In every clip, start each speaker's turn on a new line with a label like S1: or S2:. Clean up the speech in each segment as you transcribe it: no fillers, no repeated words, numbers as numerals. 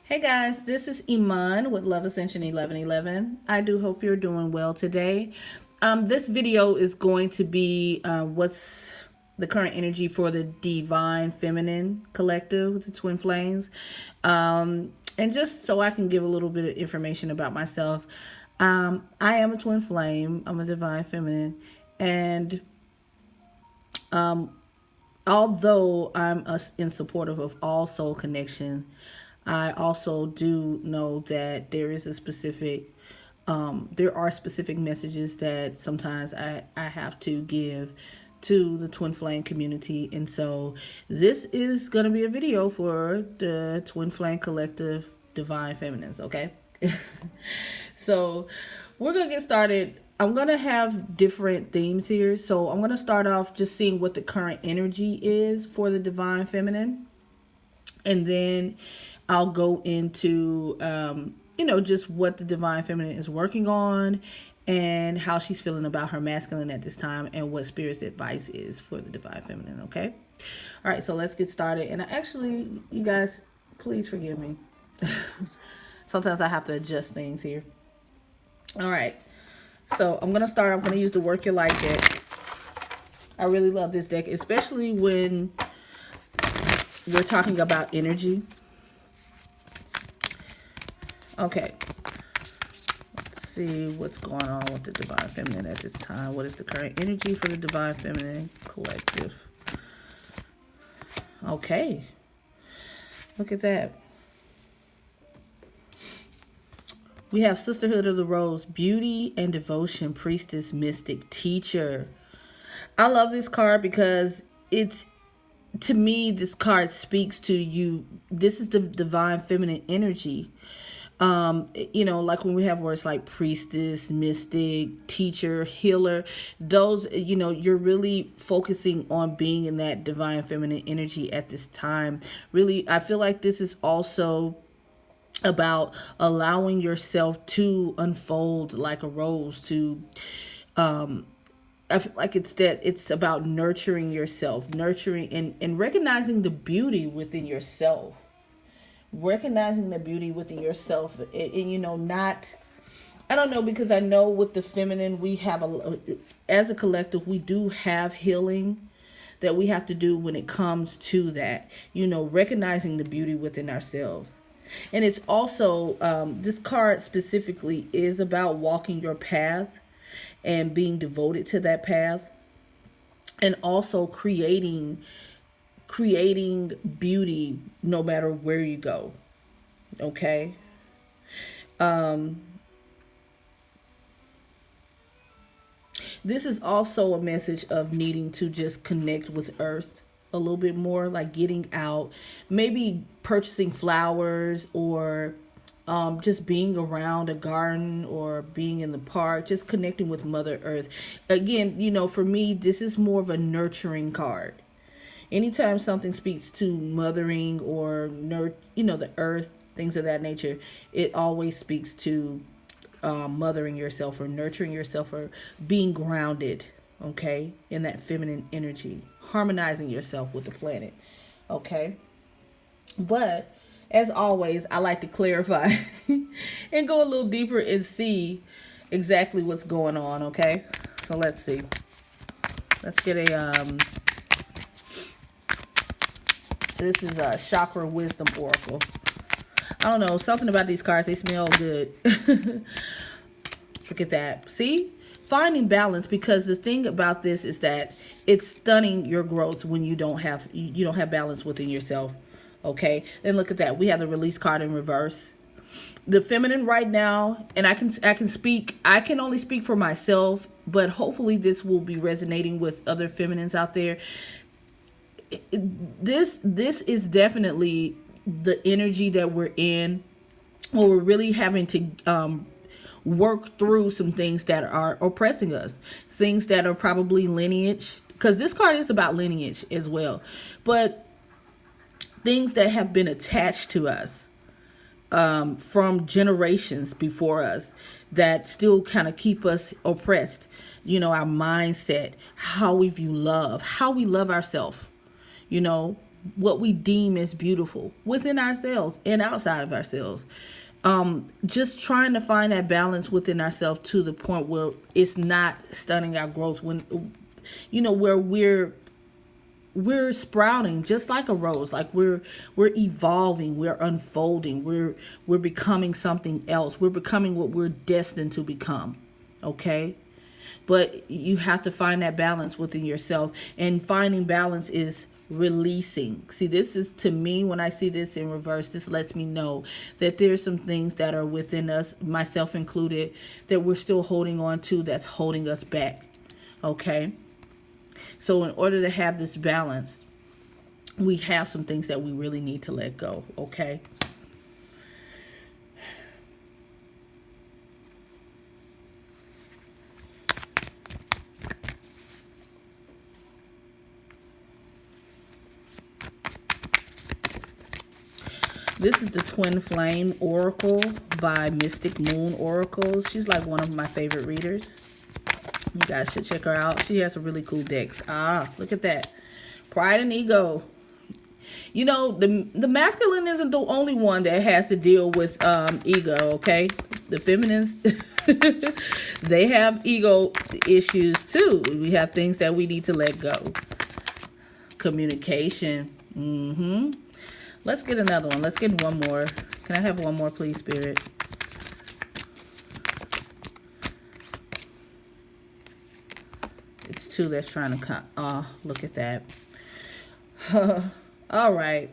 S1: Hey guys, this is Iman with Love Ascension 1111. I do hope you're doing well today. This video is going to be what's the current energy for the Divine Feminine Collective with the Twin Flames. And just so I can give a little bit of information about myself, I am a Twin Flame, I'm a Divine Feminine, and although in supportive of all soul connection, I also do know that there are specific messages that sometimes I have to give to the Twin Flame community. And so this is going to be a video for the Twin Flame Collective Divine Feminines, okay? So we're going to get started. I'm going to have different themes here. So I'm going to start off just seeing what the current energy is for the Divine Feminine. And then I'll go into, just what the Divine Feminine is working on and how she's feeling about her masculine at this time and what Spirit's advice is for the Divine Feminine, okay? All right, so let's get started. And you guys, please forgive me. Sometimes I have to adjust things here. All right, so I'm going to use the Work Your Light deck. I really love this deck, especially when we're talking about energy. Okay. Let's see what's going on with the Divine Feminine at this time. What is the current energy for the Divine Feminine Collective? Okay. Look at that. We have Sisterhood of the Rose, Beauty and Devotion, Priestess, Mystic, Teacher. I love this card because to me, this card speaks to you. This is the Divine Feminine energy. Like when we have words like priestess, mystic, teacher, healer, those, you're really focusing on being in that Divine Feminine energy at this time. Really, I feel like this is also about allowing yourself to unfold like a rose, I feel like it's about nurturing yourself, nurturing and recognizing the beauty within yourself. Recognizing the beauty within yourself, not, I don't know, because I know with the feminine, we have as a collective, we do have healing that we have to do when it comes to that, recognizing the beauty within ourselves. And it's also, this card specifically is about walking your path and being devoted to that path, and also creating beauty no matter where you go. Okay. This is also a message of needing to just connect with earth a little bit more, like getting out, maybe purchasing flowers, or just being around a garden or being in the park, just connecting with Mother Earth. Again, for me, this is more of a nurturing card. Anytime something speaks to mothering or the earth, things of that nature, it always speaks to mothering yourself or nurturing yourself or being grounded, okay, in that feminine energy, harmonizing yourself with the planet, okay? But as always, I like to clarify and go a little deeper and see exactly what's going on, okay? So let's see. Let's get this is a Chakra Wisdom Oracle. I don't know, something about these cards, they smell good. Look at that. See? Finding balance, because the thing about this is that it's stunning your growth when you don't have balance within yourself. Okay? Then look at that. We have the Release card in reverse. The feminine right now, and I can only speak for myself, but hopefully this will be resonating with other feminines out there. This is definitely the energy that we're in, where we're really having to work through some things that are oppressing us, things that are probably lineage, because this card is about lineage as well, but things that have been attached to us from generations before us that still kind of keep us oppressed. Our mindset, how we view love, how we love ourselves, what we deem as beautiful within ourselves and outside of ourselves. Just trying to find that balance within ourselves to the point where it's not stunning our growth, when where we're sprouting just like a rose, like we're evolving, we're unfolding, we're becoming something else, we're becoming what we're destined to become. Okay, but you have to find that balance within yourself, and finding balance is releasing. See, this is, to me, when I see this in reverse, this lets me know that there's some things that are within us, myself included, that we're still holding on to, that's holding us back. Okay, so in order to have this balance, we have some things that we really need to let go. Okay, this is the Twin Flame Oracle by Mystic Moon Oracles. She's like one of my favorite readers. You guys should check her out. She has some really cool decks. Look at that. Pride and ego. The masculine isn't the only one that has to deal with ego, okay? The feminines, they have ego issues too. We have things that we need to let go. Communication. Let's get another one. Let's get one more. Can I have one more, please, Spirit? It's two that's trying to come. Oh, look at that. All right.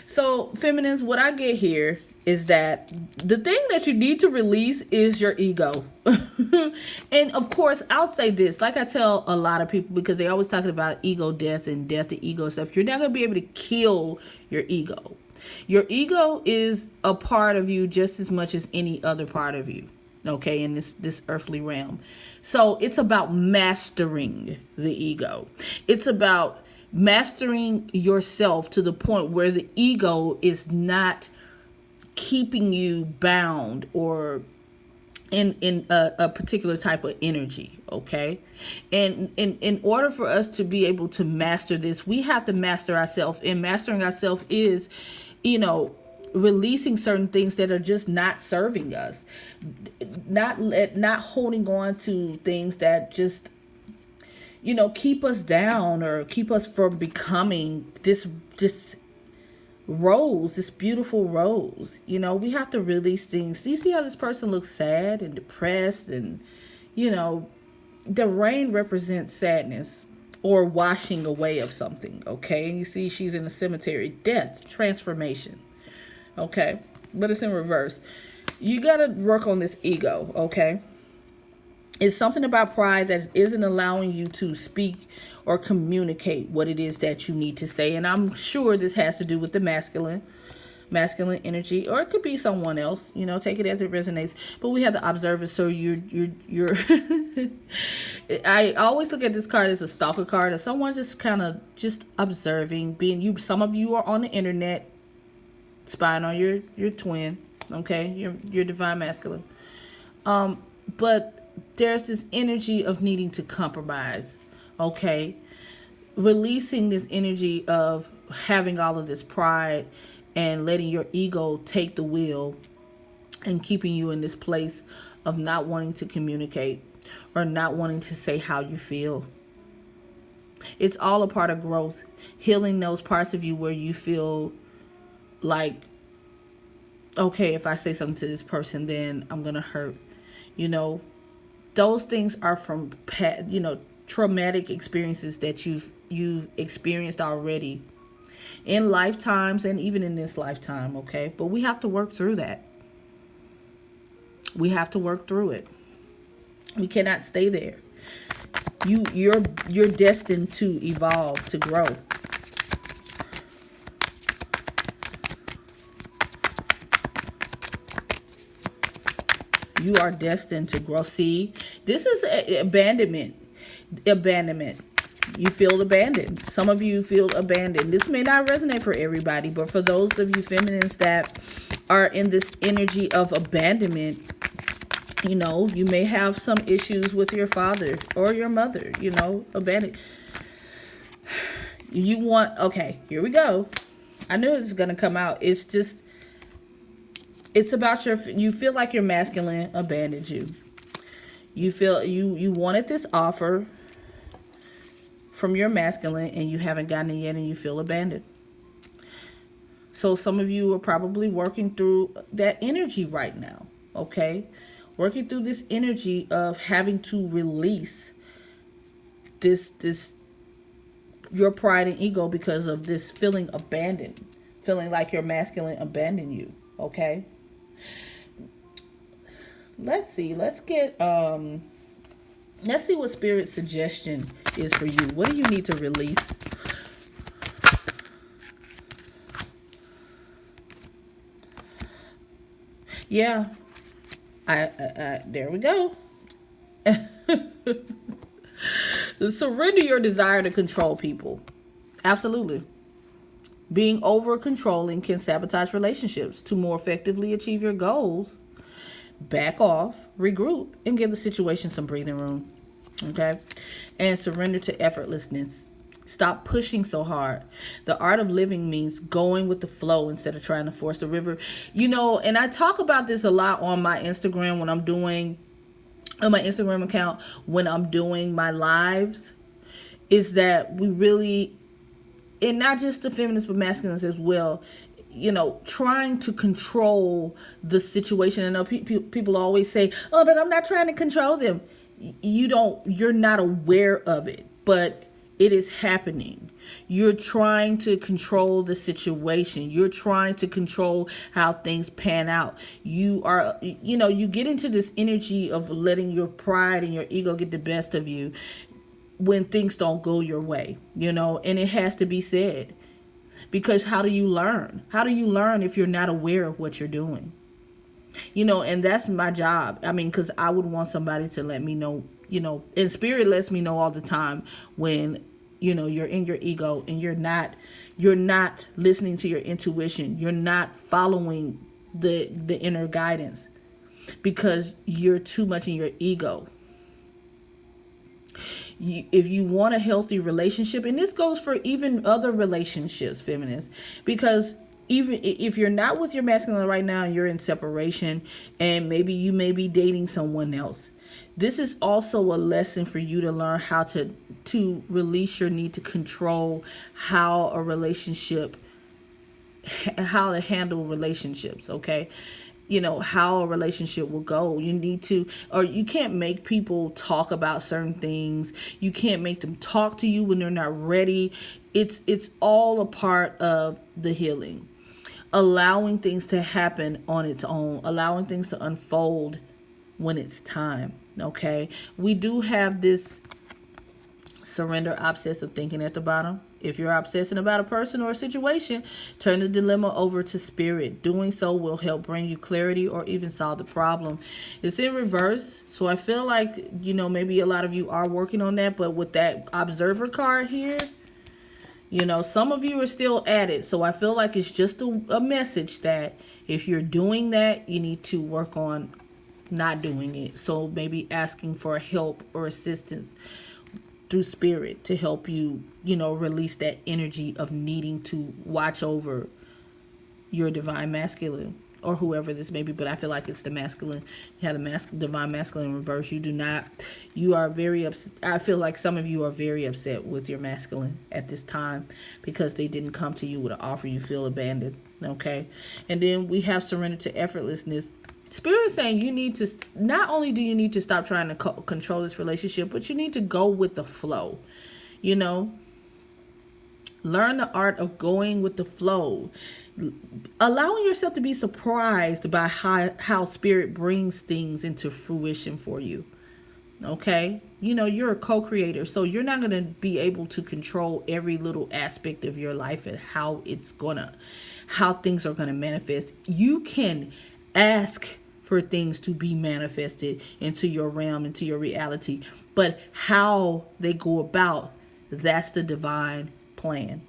S1: So, feminines, what I get here is that the thing that you need to release is your ego. And of course, I'll say this, like I tell a lot of people, because they always talking about ego death and death to ego stuff. You're not going to be able to kill your ego. Your ego is a part of you just as much as any other part of you. Okay, in this earthly realm. So it's about mastering the ego. It's about mastering yourself to the point where the ego is not keeping you bound or in a particular type of energy. Okay, and in order for us to be able to master this, we have to master ourselves. And mastering ourselves is, releasing certain things that are just not serving us, not holding on to things that just keep us down or keep us from becoming this rose, this beautiful rose. We have to release things. Do you see how this person looks sad and depressed? And the rain represents sadness or washing away of something. Okay, and you see she's in the cemetery. Death, transformation. Okay, but it's in reverse. You got to work on this ego. Okay, it's something about pride that isn't allowing you to speak or communicate what it is that you need to say. And I'm sure this has to do with the masculine energy, or it could be someone else. Take it as it resonates. But we have the observer. So you're I always look at this card as a stalker card, or someone just kind of just observing, being you. Some of you are on the internet spying on your twin, okay, your divine masculine. But there's this energy of needing to compromise, okay, releasing this energy of having all of this pride and letting your ego take the wheel and keeping you in this place of not wanting to communicate or not wanting to say how you feel. It's all a part of growth, healing those parts of you where you feel like, okay, if I say something to this person, then I'm gonna hurt. Those things are from traumatic experiences that you've experienced already in lifetimes and even in this lifetime. Okay, but we have to work through that. We have to work through it. We cannot stay there. You're destined to evolve, to grow. You are destined to grow. See, this is abandonment. You feel abandoned. Some of you feel abandoned. This may not resonate for everybody, but for those of you feminines that are in this energy of abandonment, you may have some issues with your father or your mother, abandoned. You want, okay, here we go. I knew it was going to come out. It's about you feel like your masculine abandoned you. You feel you wanted this offer from your masculine and you haven't gotten it yet and you feel abandoned. So some of you are probably working through that energy right now, okay? Working through this energy of having to release this your pride and ego because of this feeling abandoned, feeling like your masculine abandoned you, okay? Let's see what Spirit's suggestion is for you. What do you need to release? Yeah, I there we go. Surrender your desire to control people. Absolutely. Being over controlling can sabotage relationships. To more effectively achieve your goals, back off, regroup, and give the situation some breathing room. Okay? And surrender to effortlessness. Stop pushing so hard. The art of living means going with the flow instead of trying to force the river. And I talk about this a lot on my Instagram on my Instagram account when I'm doing my lives, is that we really, and not just the feminists but masculines as well, trying to control the situation. I know people always say, oh, but I'm not trying to control them. You're not aware of it, but it is happening. You're trying to control the situation. You're trying to control how things pan out. You get into this energy of letting your pride and your ego get the best of you when things don't go your way, and it has to be said. Because how do you learn? How do you learn if you're not aware of what you're doing? And that's my job. I mean, because I would want somebody to let me know, and Spirit lets me know all the time when, you're in your ego and you're not listening to your intuition. You're not following the inner guidance because you're too much in your ego. If you want a healthy relationship, and this goes for even other relationships, feminists, because even if you're not with your masculine right now and you're in separation and maybe you may be dating someone else, this is also a lesson for you to learn how to release your need to control how to handle relationships, okay? How a relationship will go. You can't make people talk about certain things. You can't make them talk to you when they're not ready. It's all a part of the healing. Allowing things to happen on its own, allowing things to unfold when it's time, okay? We do have this surrender obsessive thinking at the bottom. If you're obsessing about a person or a situation, turn the dilemma over to Spirit. Doing so will help bring you clarity or even solve the problem. It's in reverse, so I feel like, maybe a lot of you are working on that, but with that observer card here, some of you are still at it. So I feel like it's just a message that if you're doing that, you need to work on not doing it. So maybe asking for help or assistance through Spirit to help you, release that energy of needing to watch over your divine masculine or whoever this may be. But I feel like it's the masculine. You have the divine masculine in reverse. You are very upset. I feel like some of you are very upset with your masculine at this time because they didn't come to you with an offer. You feel abandoned, okay? And then we have surrender to effortlessness. Spirit is saying not only do you need to stop trying to control this relationship, but you need to go with the flow. Learn the art of going with the flow. Allowing yourself to be surprised by how Spirit brings things into fruition for you. Okay? You're a co-creator, so you're not going to be able to control every little aspect of your life and how things are going to manifest. You can ask for things to be manifested into your realm, into your reality. But how they go about, that's the divine plan.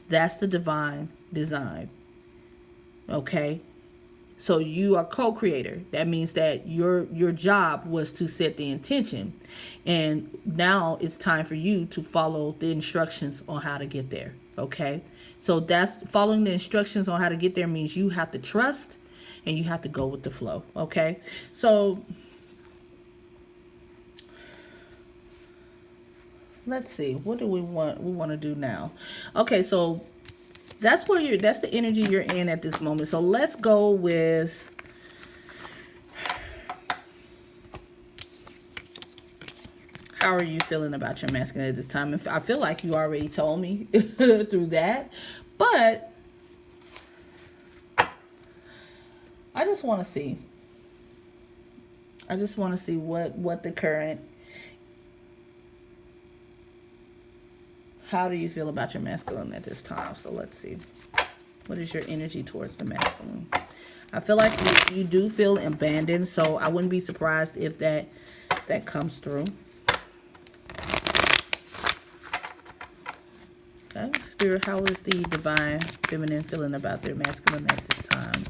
S1: That's the divine design. Okay? So you are co-creator. That means that your job was to set the intention, and now it's time for you to follow the instructions on how to get there. Okay, so that's following the instructions on how to get there means you have to trust and you have to go with the flow. Okay, so let's see, what do we want to do now? Okay, so that's the energy you're in at this moment. So let's go with how are you feeling about your masculine at this time? And I feel like you already told me through that, but I just want to see. I just want to see what the current. How do you feel about your masculine at this time? So let's see. What is your energy towards the masculine? I feel like you do feel abandoned, so I wouldn't be surprised if that comes through. Okay, Spirit, how is the divine feminine feeling about their masculine at this time?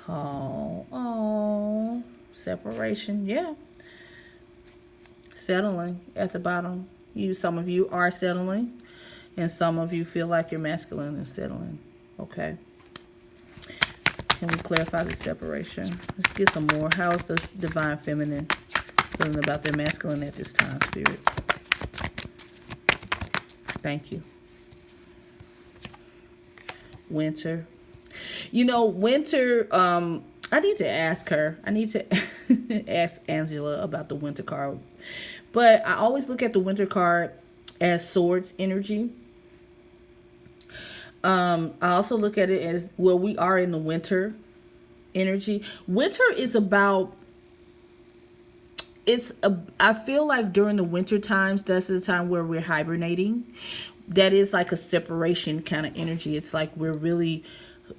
S1: Oh, separation, yeah. Settling at the bottom. Some of you are settling, and some of you feel like you're masculine and settling. Okay. Can we clarify the separation? Let's get some more. How is the divine feminine feeling about their masculine at this time, Spirit? Thank you. Winter. Winter, I need to ask her. I need to ask Angela about the winter card. But I always look at the winter card as swords energy. I also look at it as we are in the winter energy. Winter is about, I feel like during the winter times, that's the time where we're hibernating. That is like a separation kind of energy. It's like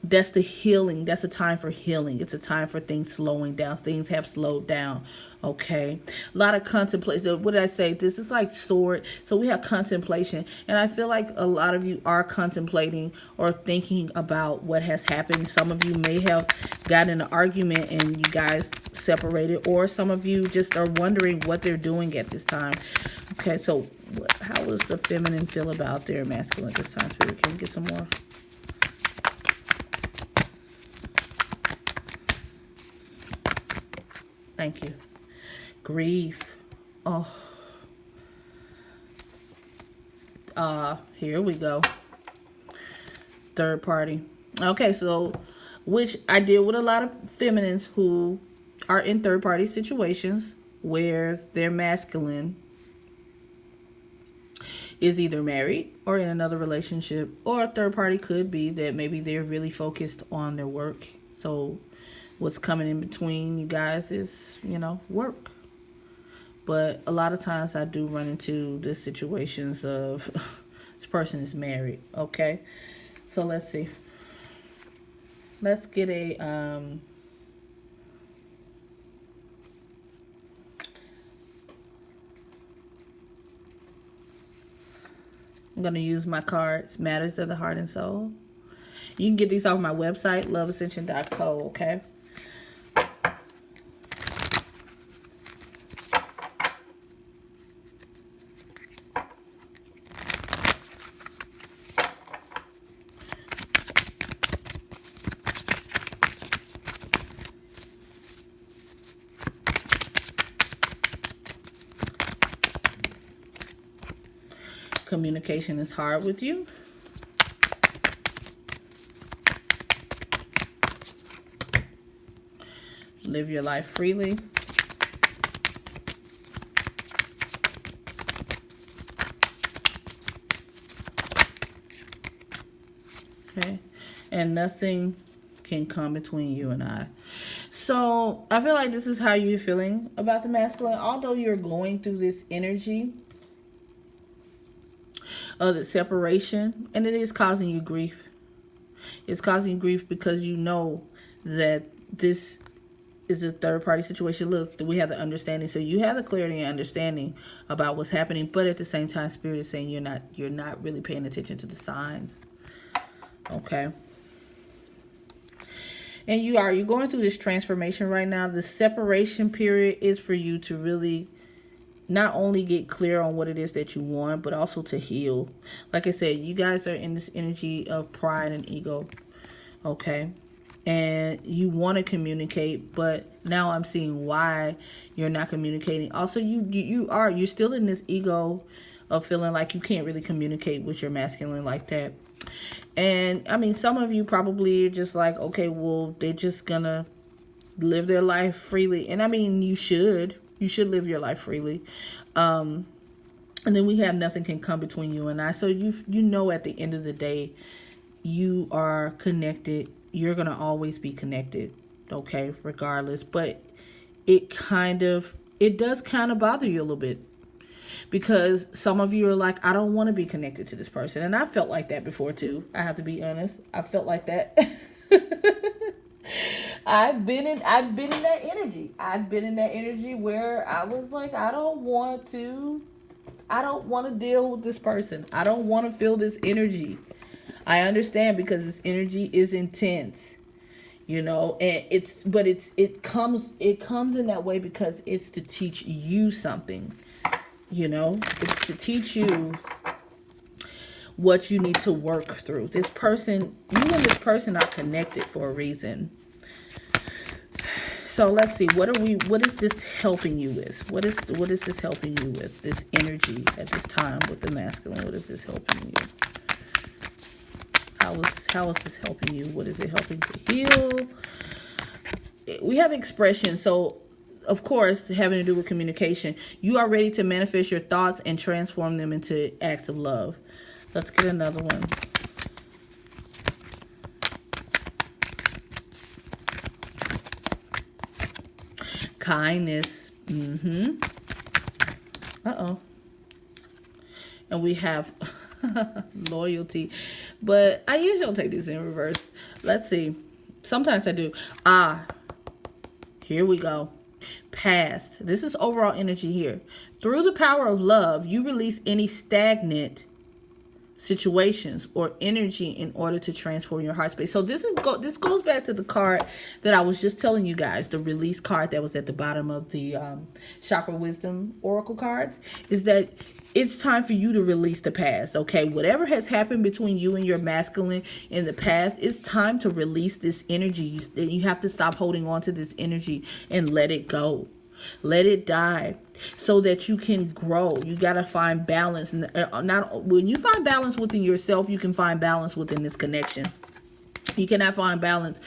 S1: that's the healing. That's a time for healing. It's a time for things slowing down. Things have slowed down. Okay. A lot of contemplation. What did I say? This is like sword. So we have contemplation. And I feel like a lot of you are contemplating or thinking about what has happened. Some of you may have gotten in an argument and you guys separated. Or some of you just are wondering what they're doing at this time. Okay. So how does the feminine feel about their masculine at this time, Spirit? Can we get some more? Thank you. Grief. Oh. Here we go. Third party. Okay, so which I deal with a lot of feminines who are in third party situations where their masculine is either married or in another relationship, or a third party could be that maybe they're really focused on their work. So what's coming in between you guys is, work. But a lot of times I do run into the situations of this person is married. Okay. So let's see. Let's get I'm going to use my cards, Matters of the Heart and Soul. You can get these off my website, loveascension.co, okay? Communication is hard with you. Live your life freely. Okay. And nothing can come between you and I. So I feel like this is how you're feeling about the masculine. Although you're going through this energy of the separation, and it is causing you grief. It's causing you grief because you know that this is a third party situation. Look, we have the understanding. So you have the clarity and understanding about what's happening, but at the same time, Spirit is saying you're not really paying attention to the signs. Okay. And you're going through this transformation right now. The separation period is for you to really not only get clear on what it is that you want, but also to heal. Like I said, you guys are in this energy of pride and ego. Okay. And you want to communicate, but now I'm seeing why you're not communicating. Also, you're still in this ego of feeling like you can't really communicate with your masculine like that. And I mean, some of you probably are just like, okay, well, they're just gonna live their life freely. And I mean, you should live your life freely. And then we have nothing can come between you and I. So you know, at the end of the day, you are connected. You're going to always be connected, okay, regardless. But it does kind of bother you a little bit, because some of you are like, I don't want to be connected to this person. And I felt like that before too. I have to be honest. I felt like that. I've been in that energy. I've been in that energy where I was like, I don't want to deal with this person. I don't want to feel this energy. I understand, because this energy is intense, you know, and it comes in that way because it's to teach you something, you know. It's to teach you what you need to work through. This person, you and this person are connected for a reason. So let's see, what is this helping you with? What is this helping you with? This energy at this time with the masculine, what is this helping you? How is this helping you? What is it helping to heal? We have expression. So, of course, having to do with communication. You are ready to manifest your thoughts and transform them into acts of love. Let's get another one. Kindness. Uh-oh. And we have loyalty. But I usually don't take these in reverse. Let's see. Sometimes I do. Here we go. Past. This is overall energy here. Through the power of love, you release any stagnant situations or energy in order to transform your heart space. So this goes back to the card that I was just telling you guys, the release card that was at the bottom of the chakra wisdom oracle cards, is that it's time for you to release the past. Okay, whatever has happened between you and your masculine in the past, it's time to release this energy. You have to stop holding on to this energy and let it go. Let it die so that you can grow. You got to find balance. When you find balance within yourself, you can find balance within this connection. You cannot find balance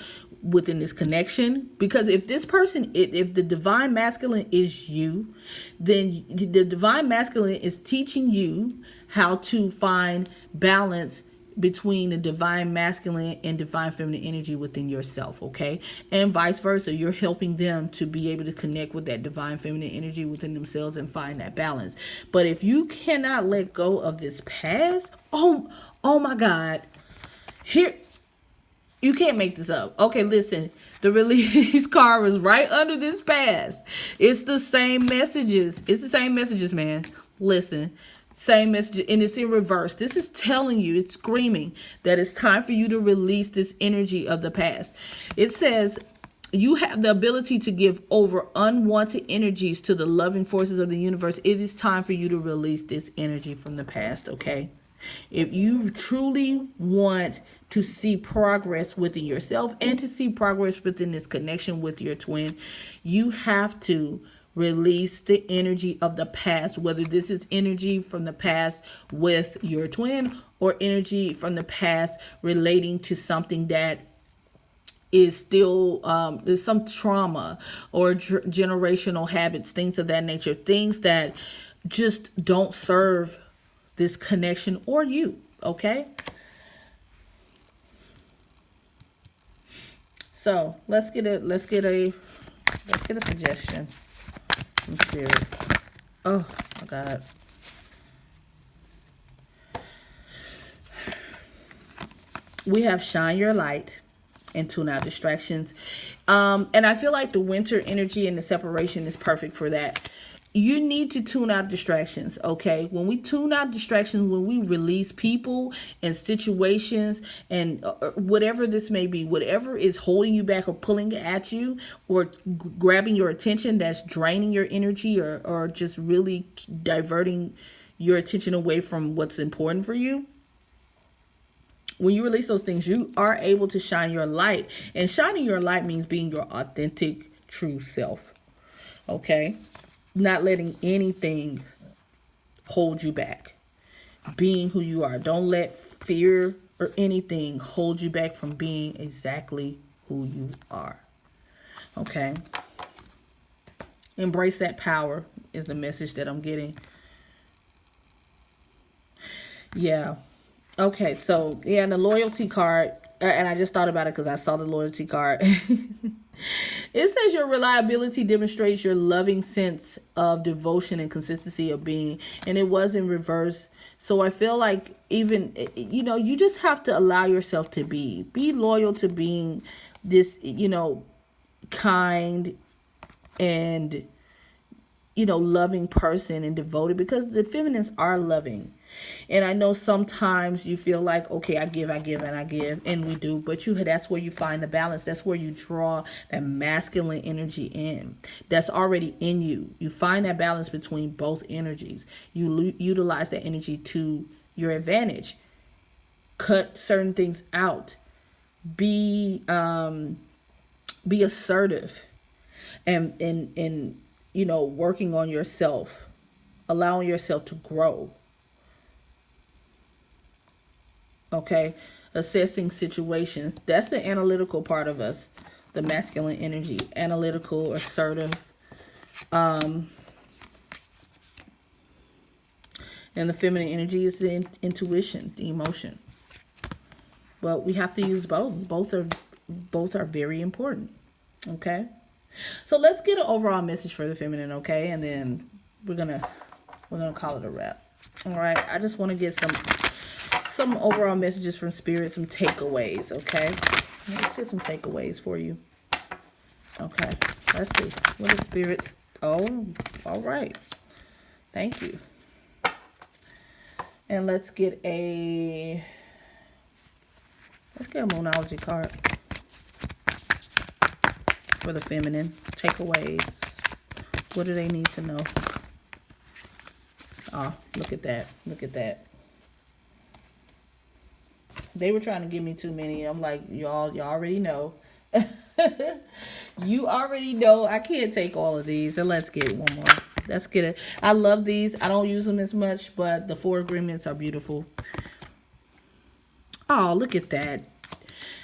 S1: within this connection, because if this person, if the divine masculine is you, then the divine masculine is teaching you how to find balance between the divine masculine and divine feminine energy within yourself, okay? And vice versa. You're helping them to be able to connect with that divine feminine energy within themselves and find that balance. But if you cannot let go of this past, oh my God, here, you can't make this up. Okay, listen, the release card was right under this past. It's the same messages. It's the same messages, man. Listen. Same message, and it's in reverse. This is telling you, it's screaming that it's time for you to release this energy of the past. It says you have the ability to give over unwanted energies to the loving forces of the universe. It is time for you to release this energy from the past, okay? If you truly want to see progress within yourself and to see progress within this connection with your twin, you have to release the energy of the past, whether this is energy from the past with your twin or energy from the past relating to something that is still there's some trauma or generational habits, things of that nature, things that just don't serve this connection or you, okay? So let's get a suggestion from Spirit. Oh my God. We have shine your light. and tune out distractions. And I feel like the winter energy and the separation is perfect for that. You need to tune out distractions, okay? When we tune out distractions, when we release people and situations and whatever this may be, whatever is holding you back or pulling at you or grabbing your attention that's draining your energy or just really diverting your attention away from what's important for you. When you release those things, you are able to shine your light. And shining your light means being your authentic, true self. Okay? Not letting anything hold you back. Being who you are. Don't let fear or anything hold you back from being exactly who you are. Okay? Embrace that power is the message that I'm getting. Yeah. Okay, so yeah, the loyalty card, and I just thought about it because I saw the loyalty card. It says your reliability demonstrates your loving sense of devotion and consistency of being, and it was in reverse. So I feel like even, you just have to allow yourself to be loyal to being this, kind and, loving person and devoted, because the feminines are loving. And I know sometimes you feel like, okay, I give, and we do, but that's where you find the balance. That's where you draw that masculine energy in. That's already in you. You find that balance between both energies. You utilize that energy to your advantage. Cut certain things out. Be assertive and working on yourself, allowing yourself to grow. Okay, assessing situations. That's the analytical part of us, the masculine energy, analytical, assertive. And the feminine energy is the intuition, the emotion. But we have to use both. Both are very important. Okay, so let's get an overall message for the feminine. Okay, and then we're gonna call it a wrap. All right, I just want to get some overall messages from spirit, some takeaways. Okay, let's get some takeaways for you. Okay, let's see what are spirits. Oh, all right, thank you. And let's get a Moonology card for the feminine. Takeaways. What do they need to know? Oh, look at that. Look at that. They were trying to give me too many. I'm like, y'all already know. You already know I can't take all of these. And let's get one more. Let's get it. I love these. I don't use them as much, but the 4 agreements are beautiful. Oh, look at that.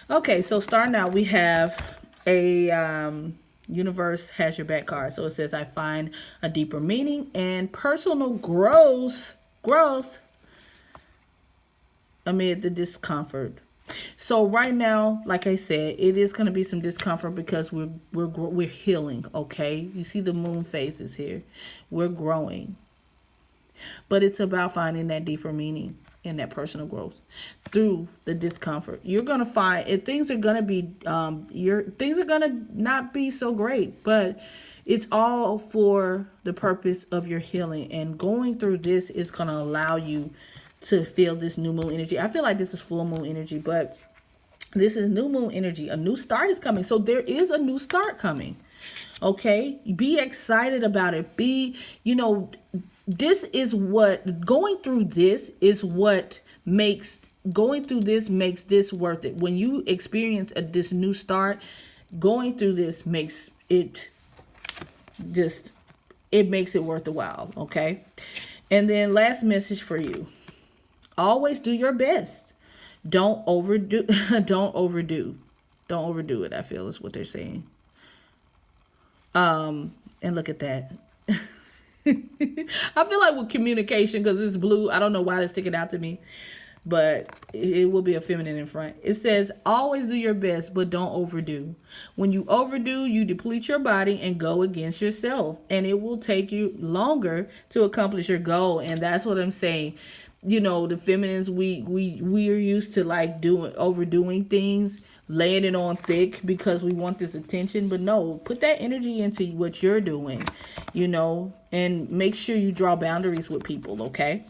S1: Okay, so starting out, we have a universe has your back card. So it says, I find a deeper meaning and personal growth amid the discomfort. So right now, like I said, it is going to be some discomfort because we're healing. Okay, you see the moon phases here. We're growing, but it's about finding that deeper meaning and that personal growth through the discomfort. You're going to find if things are going to be things are going to not be so great, but it's all for the purpose of your healing. And going through this is going to allow you to feel this new moon energy. I feel like this is full moon energy, but this is new moon energy. A new start is coming. So there is a new start coming. Okay? Be excited about it. This is what going through this makes this worth it. When you experience this new start, going through this makes it makes it worth the while. Okay? And then last message for you. Always do your best. Don't overdo it, I feel is what they're saying. And look at that. I feel like with communication, because it's blue, I don't know why it's sticking out to me, but it will be a feminine in front. It says, always do your best, but don't overdo. When you overdo, you deplete your body and go against yourself, and it will take you longer to accomplish your goal. And that's what I'm saying. The feminines, we are used to like overdoing things, laying it on thick because we want this attention. But no, put that energy into what you're doing, you know, and make sure you draw boundaries with people, okay?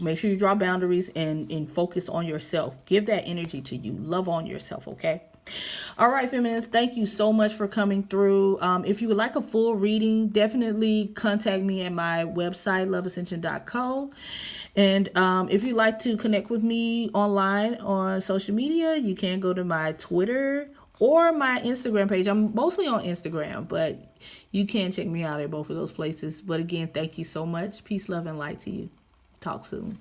S1: Make sure you draw boundaries and focus on yourself. Give that energy to you. Love on yourself, okay? All right, feminists, thank you so much for coming through. If you would like a full reading, definitely contact me at my website, loveascension.co. And if you'd like to connect with me online on social media, you can go to my Twitter or my Instagram page. I'm mostly on Instagram, but you can check me out at both of those places. But again, thank you so much. Peace, love, and light to you. Talk soon.